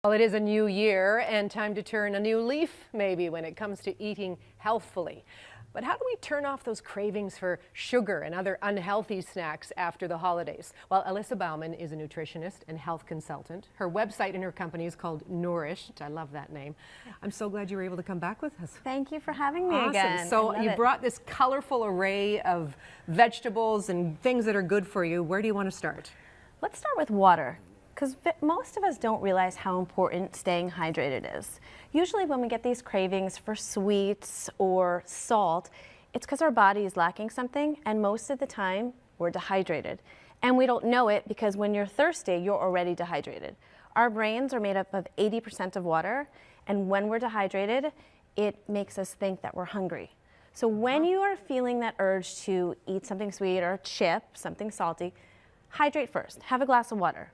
Well, it is a new year and time to turn a new leaf, maybe, when it comes to eating healthfully. But how do we turn off those cravings for sugar and other unhealthy snacks after the holidays? Well, Alyssa Bauman is a nutritionist and health consultant. Her website and her company is called Nourished. I love that name. I'm so glad you were able to come back with us. Thank you for having me Awesome. again. So you brought this colorful array of vegetables and things that are good for you. Where do you want to start? Let's start with water, because most of us don't realize how important staying hydrated is. Usually when we get these cravings for sweets or salt, it's because our body is lacking something, and most of the time we're dehydrated. And we don't know it because when you're thirsty, you're already dehydrated. Our brains are made up of 80% of water, and when we're dehydrated, it makes us think that we're hungry. So when you are feeling that urge to eat something sweet or a chip, something salty, hydrate first. Have a glass of water.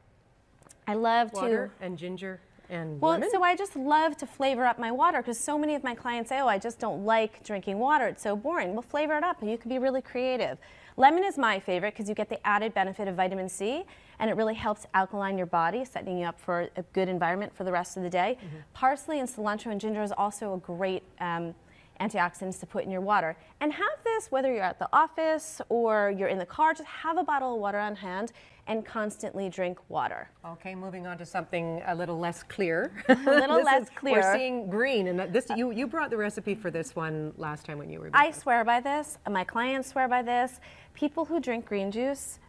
I love water and ginger and well, lemon? so I just love to flavor up my water because so many of my clients say, oh, I just don't like drinking water. It's so boring. Well, flavor it up and you can be really creative. Lemon is my favorite because you get the added benefit of vitamin C and it really helps alkaline your body, setting you up for a good environment for the rest of the day. Parsley and cilantro and ginger is also a great antioxidants to put in your water. And have this, whether you're at the office or you're in the car, just have a bottle of water on hand and constantly drink water. Okay, moving on to something a little less clear. A little less clear. We're seeing green, and this you brought the recipe for this one last time when you were back. I swear by this, and my clients swear by this. People who drink green juice,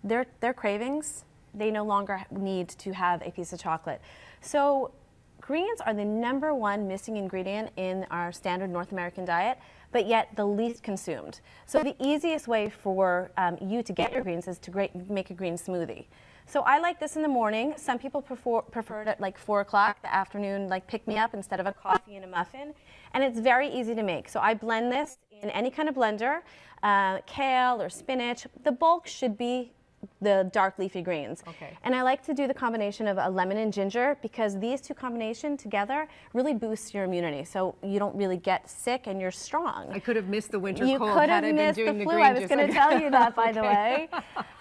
their cravings, they no longer need to have a piece of chocolate. So greens are the #1 missing ingredient in our standard North American diet, but yet the least consumed. So the easiest way for you to get your greens is to make a green smoothie. So I like this in the morning. Some people prefer it at like 4 o'clock the afternoon, like pick me up instead of a coffee and a muffin. And it's very easy to make. So I blend this in any kind of blender, kale or spinach. The bulk should be the dark leafy greens. Okay. And I like to do the combination of a lemon and ginger because these two combinations together really boosts your immunity. So you don't really get sick and you're strong. I could have missed the winter you cold could had have I been missed doing the the flu. green I was going to tell you that, by the way.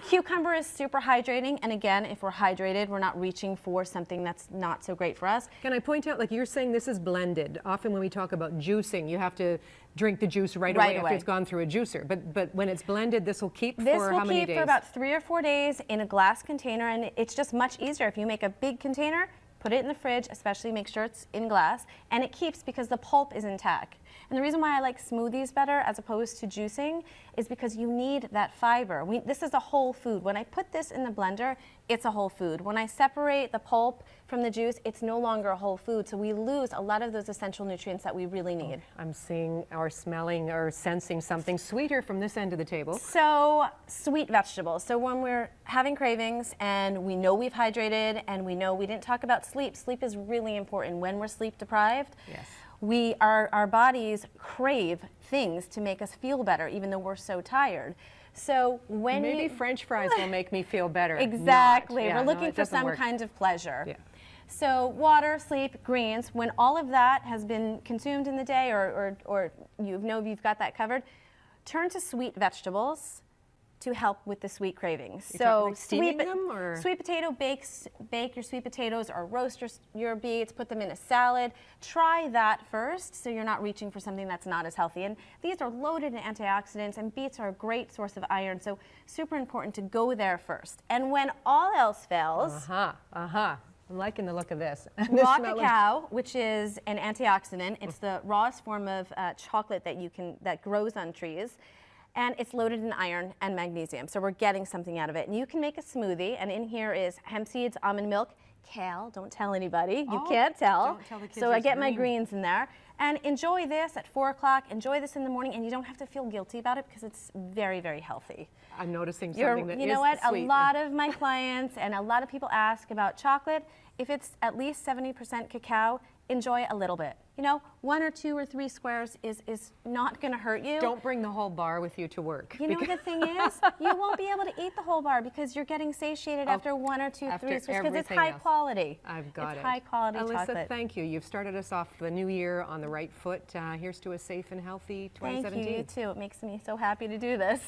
Cucumber is super hydrating. And again, if we're hydrated, we're not reaching for something that's not so great for us. Can I point out, like you're saying this is blended. Often when we talk about juicing, you have to drink the juice right away after it's gone through a juicer. But when it's blended, this will keep for how many days? This will keep for about 3 or 4 days in a glass container, and it's just much easier. If you make a big container, put it in the fridge, especially make sure it's in glass, and it keeps because the pulp is intact. And the reason why I like smoothies better as opposed to juicing is because you need that fiber. This is a whole food. When I put this in the blender, it's a whole food. When I separate the pulp from the juice, it's no longer a whole food. So we lose a lot of those essential nutrients that we really need. I'm seeing or smelling or sensing something sweeter from this end of the table. So sweet vegetables. So when we're having cravings and we know we've hydrated and we know we didn't talk about sleep. Sleep is really important. When we're sleep deprived, yes. Our bodies crave things to make us feel better, even though we're so tired. So when maybe French fries will make me feel better. Exactly. Yeah, we're looking for some kind of pleasure. Yeah. So water, sleep, greens. When all of that has been consumed in the day, or you know you've got that covered, turn to sweet vegetables to help with the sweet cravings. So like steaming them, or? Sweet potato, bake your sweet potatoes or roast your beets, put them in a salad. Try that first so you're not reaching for something that's not as healthy. And these are loaded in antioxidants, and beets are a great source of iron, so super important to go there first. And when all else fails, I'm liking the look of this. raw cacao, which is an antioxidant. It's the rawest form of chocolate that grows on trees. And it's loaded in iron and magnesium, so we're getting something out of it. And you can make a smoothie, and in here is hemp seeds, almond milk, kale, don't tell anybody, you can't tell. Don't tell the kids. So I get my greens in there. And enjoy this at 4 o'clock, enjoy this in the morning, and you don't have to feel guilty about it because it's very, very healthy. I'm noticing something that is You know what, sweet. a lot of my clients and a lot of people ask about chocolate. If it's at least 70% cacao, enjoy a little bit. You know, 1 or 2 or 3 squares is not going to hurt you. Don't bring the whole bar with you to work. You know what the thing is? You won't be able to eat the whole bar because you're getting satiated after 1 or 2, 3 squares because it's high quality. I've got it. It's high quality chocolate. Alyssa, thank you. You've started us off the new year on the right foot. Here's to a safe and healthy 2017. Thank you, you too. It makes me so happy to do this.